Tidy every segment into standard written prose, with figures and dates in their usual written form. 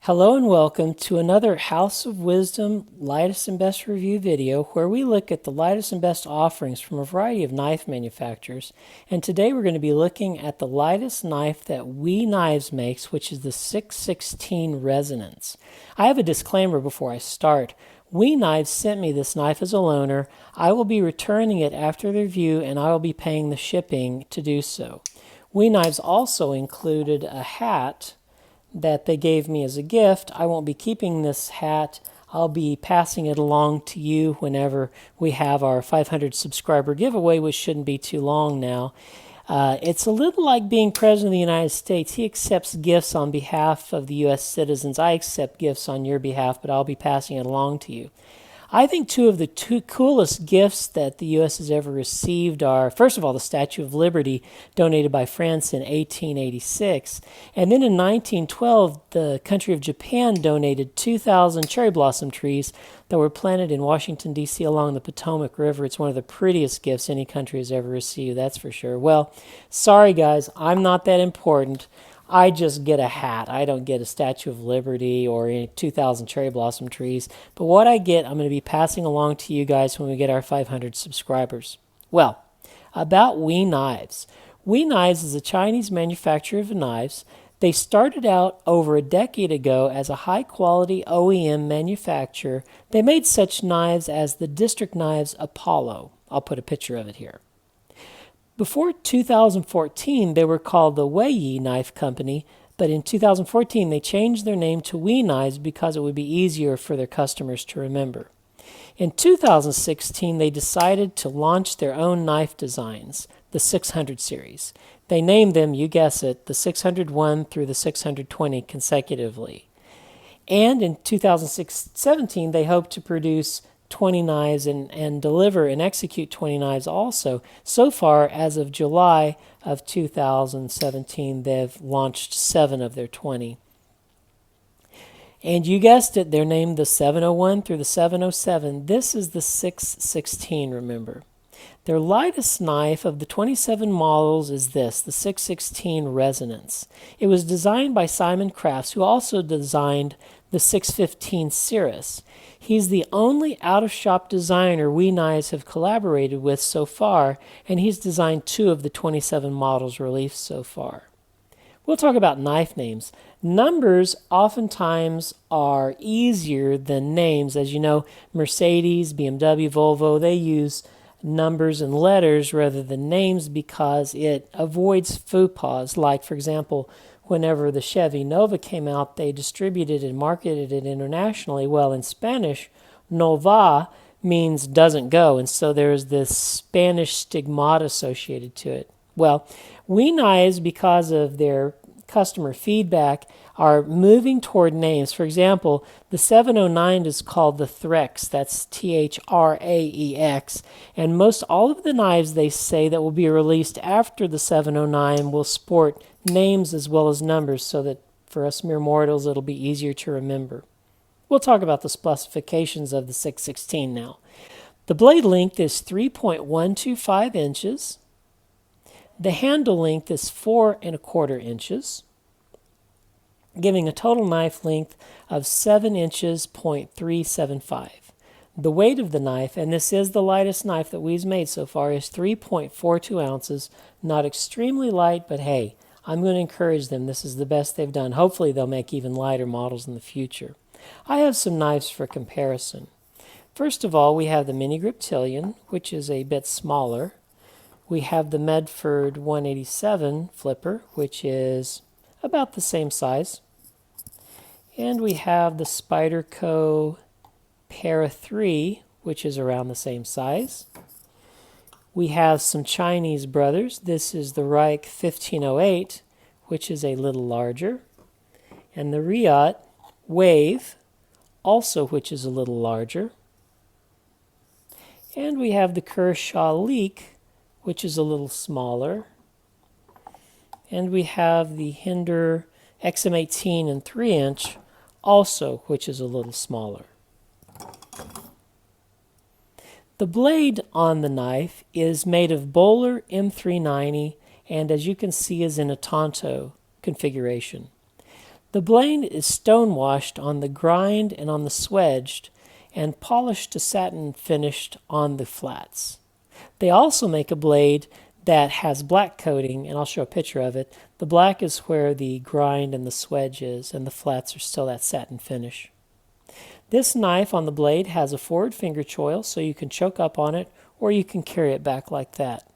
Hello and welcome to another House of Wisdom lightest and best review video where we look at the lightest and best offerings from a variety of knife manufacturers. And today we're going to be looking at the lightest knife that We Knives makes, which is the 616 Resonance. I have a disclaimer before I start. We Knives sent me this knife as a loaner. I will be returning it after the review and I will be paying the shipping to do so. We Knives also included a hat that they gave me as a gift. I won't be keeping this hat. I'll be passing it along to you whenever we have our 500 subscriber giveaway, which shouldn't be too long now. It's a little like being President of the United States. He accepts gifts on behalf of the U.S. citizens. I accept gifts on your behalf, but I'll be passing it along to you. I think two of the coolest gifts that the U.S. has ever received are, first of all, the Statue of Liberty donated by France in 1886. And then in 1912, the country of Japan donated 2,000 cherry blossom trees that were planted in Washington, D.C. along the Potomac River. It's one of the prettiest gifts any country has ever received, that's for sure. Well, sorry guys, I'm not that important. I just get a hat. I don't get a Statue of Liberty or 2,000 cherry blossom trees. But what I get, I'm going to be passing along to you guys when we get our 500 subscribers. Well, about We Knives. We Knives is a Chinese manufacturer of knives. They started out over a decade ago as a high-quality OEM manufacturer. They made such knives as the District Knives Apollo. I'll put a picture of it here. Before 2014, they were called the Weiyi Knife Company, but in 2014 they changed their name to We Knives because it would be easier for their customers to remember. In 2016, they decided to launch their own knife designs, the 600 series. They named them, you guess it, the 601 through the 620 consecutively. And in 2017, they hope to produce 20 knives and deliver and execute 20 knives also. So far, as of July of 2017, they've launched 7 of their 20. And you guessed it, they're named the 701 through the 707. This is the 616, remember. Their lightest knife of the 27 models is this, the 616 Resonance. It was designed by Simon Crafts, who also designed the 615 Cirrus. He's the only out-of-shop designer We Knives have collaborated with so far, and he's designed 2 of the 27 models released so far. We'll talk about knife names. Numbers oftentimes are easier than names. As you know, Mercedes, BMW, Volvo, they use numbers and letters rather than names because it avoids faux pas. Like, for example, whenever the Chevy Nova came out, they distributed and marketed it internationally. Well, in Spanish, Nova means doesn't go, and so there's this Spanish stigmata associated to it. Well, We Knives, because of their customer feedback, are moving toward names. For example, the 709 is called the Threx. That's Thraex. And most all of the knives, they say, that will be released after the 709 will sport names as well as numbers so that for us mere mortals it'll be easier to remember. We'll talk about the specifications of the 616 now. The blade length is 3.125 inches. The handle length is 4¼ inches, giving a total knife length of 7 inches, 0.375. The weight of the knife, and this is the lightest knife that we've made so far, is 3.42 ounces. Not extremely light, but hey, I'm going to encourage them. This is the best they've done. Hopefully they'll make even lighter models in the future. I have some knives for comparison. First of all, we have the Mini Griptilian, which is a bit smaller. We have the Medford 187 flipper, which is about the same size. And we have the Spyderco Para 3, which is around the same size. We have some Chinese brothers. This is the Reich 1508, which is a little larger. And the Riot Wave, also which is a little larger. And we have the Kershaw Leek, which is a little smaller. And we have the Hinder XM18 and 3-inch, also which is a little smaller. The blade on the knife is made of Bowler M390 and as you can see is in a Tonto configuration. The blade is stonewashed on the grind and on the swedged, and polished to satin finished on the flats. They also make a blade that has black coating, and I'll show a picture of it. The black is where the grind and the swedge is, and the flats are still that satin finish. This knife on the blade has a forward finger choil, so you can choke up on it, or you can carry it back like that.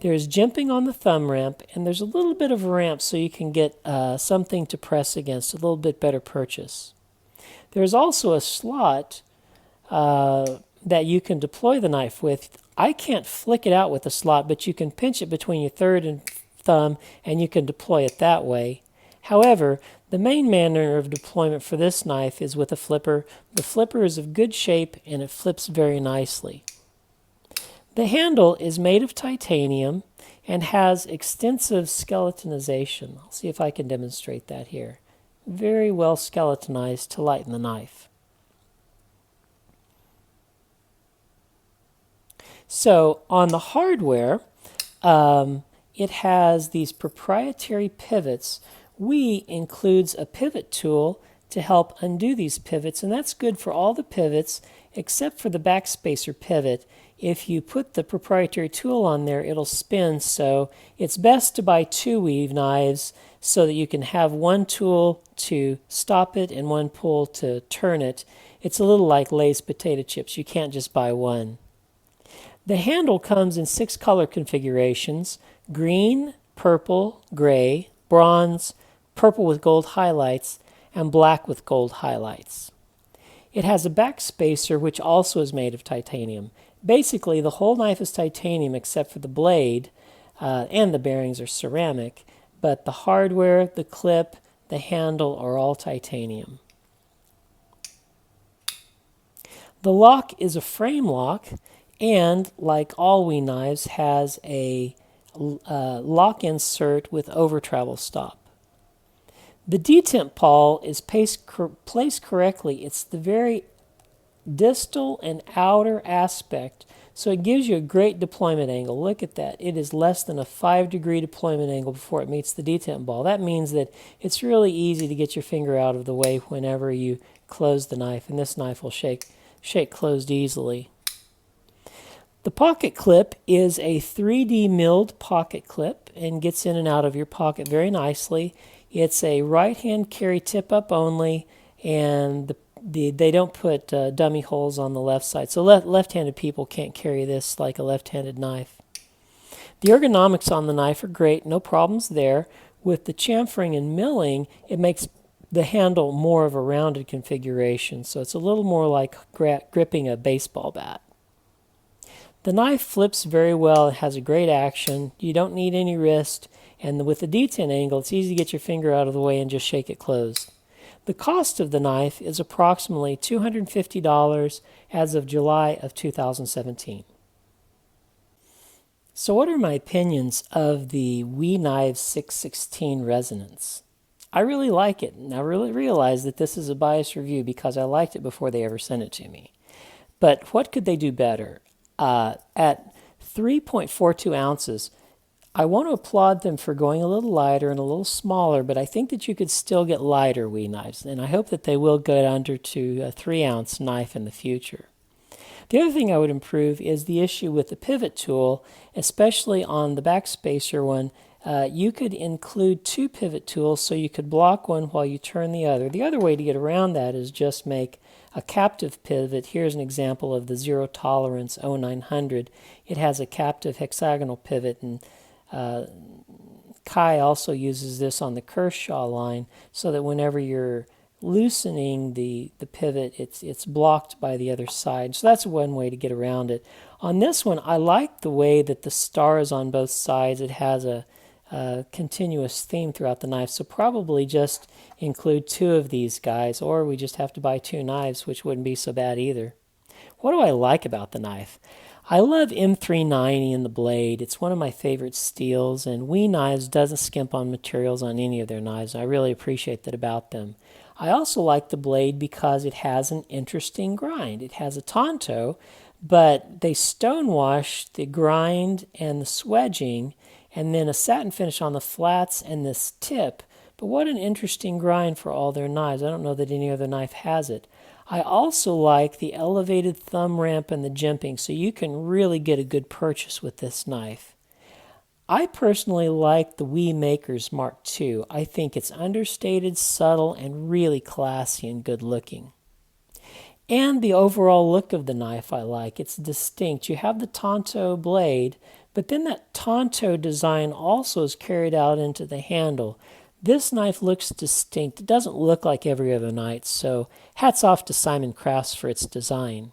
There's jimping on the thumb ramp, and there's a little bit of a ramp so you can get something to press against, a little bit better purchase. There's also a slot that you can deploy the knife with. I can't flick it out with a slot, but you can pinch it between your third and thumb, and you can deploy it that way. However, the main manner of deployment for this knife is with a flipper. The flipper is of good shape, and it flips very nicely. The handle is made of titanium and has extensive skeletonization. I'll see if I can demonstrate that here. Very well skeletonized to lighten the knife. So on the hardware, it has these proprietary pivots. We includes a pivot tool to help undo these pivots, and that's good for all the pivots except for the backspacer pivot. If you put the proprietary tool on there, it'll spin, so it's best to buy two weave knives so that you can have one tool to stop it and one tool to turn it. It's a little like Lay's potato chips. You can't just buy one. The handle comes in 6 color configurations: green, purple, gray, bronze, purple with gold highlights, and black with gold highlights. It has a backspacer which also is made of titanium. Basically, the whole knife is titanium except for the blade, and the bearings are ceramic, but the hardware, the clip, the handle are all titanium. The lock is a frame lock, and like all WE knives, has a lock insert with over travel stop. The detent pawl is placed correctly. It's the very distal and outer aspect, so it gives you a great deployment angle. Look at that. It is less than a 5-degree deployment angle before it meets the detent ball. That means that it's really easy to get your finger out of the way whenever you close the knife, and this knife will shake closed easily. The pocket clip is a 3D milled pocket clip and gets in and out of your pocket very nicely. It's a right-hand carry tip-up only, and they don't put dummy holes on the left side, so left-handed people can't carry this like a left-handed knife. The ergonomics on the knife are great, no problems there. With the chamfering and milling, it makes the handle more of a rounded configuration, so it's a little more like gripping a baseball bat. The knife flips very well. It has a great action. You don't need any wrist, and with the detent angle, it's easy to get your finger out of the way and just shake it closed. The cost of the knife is approximately $250 as of July of 2017. So what are my opinions of the WE Knives 616 Resonance? I really like it, and I really realize that this is a biased review because I liked it before they ever sent it to me. But what could they do better? At 3.42 ounces, I want to applaud them for going a little lighter and a little smaller, but I think that you could still get lighter WE knives, and I hope that they will go under to a 3-ounce knife in the future. The other thing I would improve is the issue with the pivot tool, especially on the backspacer one. You could include 2 pivot tools so you could block one while you turn the other. The other way to get around that is just make a captive pivot. Here's an example of the Zero Tolerance 0900. It has a captive hexagonal pivot, and Kai also uses this on the Kershaw line so that whenever you're loosening the pivot, it's blocked by the other side. So that's one way to get around it. On this one, I like the way that the star is on both sides. It has a continuous theme throughout the knife, so probably just include 2 of these guys, or we just have to buy 2 knives, which wouldn't be so bad either. What do I like about the knife? I love M390 in the blade. It's one of my favorite steels, and WE Knives doesn't skimp on materials on any of their knives. I really appreciate that about them. I also like the blade because it has an interesting grind. It has a tanto, but they stonewash the grind and the swedging, and then a satin finish on the flats and this tip, But what an interesting grind for all their knives. I don't know that any other knife has it. I also like the elevated thumb ramp and the jimping, so you can really get a good purchase with this knife. I personally like the WE Makers Mark II. I think it's understated, subtle, and really classy and good looking. And the overall look of the knife I like. It's distinct. You have the Tonto blade, but then that Tonto design also is carried out into the handle. This knife looks distinct. It doesn't look like every other knife, so hats off to Simon Crafts for its design.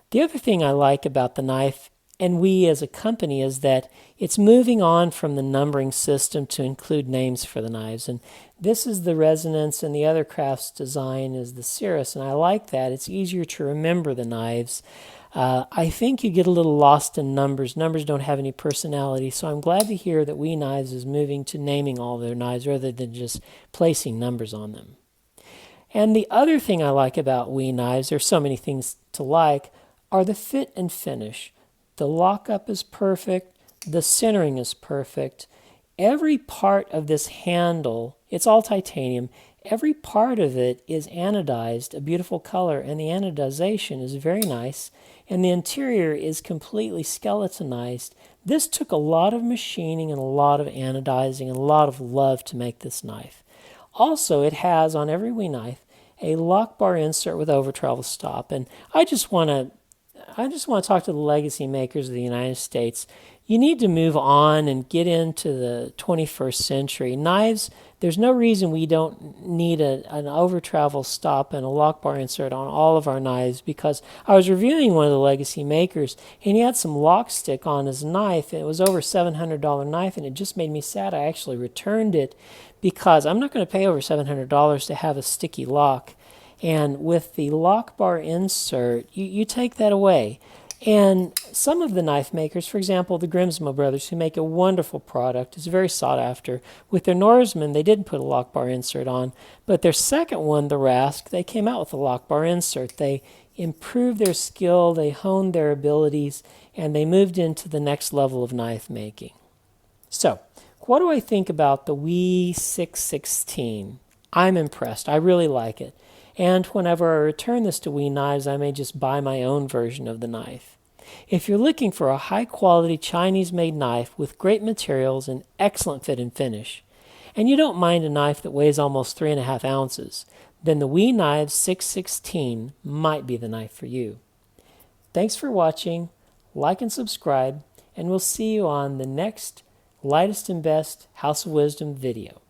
The other thing I like about the knife, and we as a company, is that it's moving on from the numbering system to include names for the knives. And this is the Resonance, and the other Crafts design is the Cirrus, and I like that. It's easier to remember the knives. I think you get a little lost in numbers. Numbers don't have any personality, so I'm glad to hear that WE Knives is moving to naming all their knives rather than just placing numbers on them. And the other thing I like about WE Knives, there's so many things to like, are the fit and finish. The lockup is perfect. The centering is perfect. Every part of this handle, it's all titanium, every part of it is anodized, a beautiful color, and the anodization is very nice, and the interior is completely skeletonized. This took a lot of machining and a lot of anodizing and a lot of love to make this knife. Also, it has on every WE knife a lock bar insert with over travel stop, and I just want to talk to the legacy makers of the United States. You need to move on and get into the 21st century. Knives, there's no reason we don't need an over travel stop and a lock bar insert on all of our knives, because I was reviewing one of the legacy makers and he had some lock stick on his knife. It was over a $700 knife, and it just made me sad. I actually returned it because I'm not going to pay over $700 to have a sticky lock. And with the lock bar insert, you take that away. And some of the knife makers, for example, the Grimsmo brothers, who make a wonderful product, is very sought after. With their Norseman, they didn't put a lock bar insert on, but their second one, the Rask, they came out with a lock bar insert. They improved their skill, they honed their abilities, and they moved into the next level of knife making. So, what do I think about the WE 616? I'm impressed. I really like it. And whenever I return this to WE Knives, I may just buy my own version of the knife. If you're looking for a high-quality Chinese-made knife with great materials and excellent fit and finish, and you don't mind a knife that weighs almost 3.5 ounces, then the WE Knives 616 might be the knife for you. Thanks for watching. Like and subscribe, and we'll see you on the next Lightest and Best House of Wisdom video.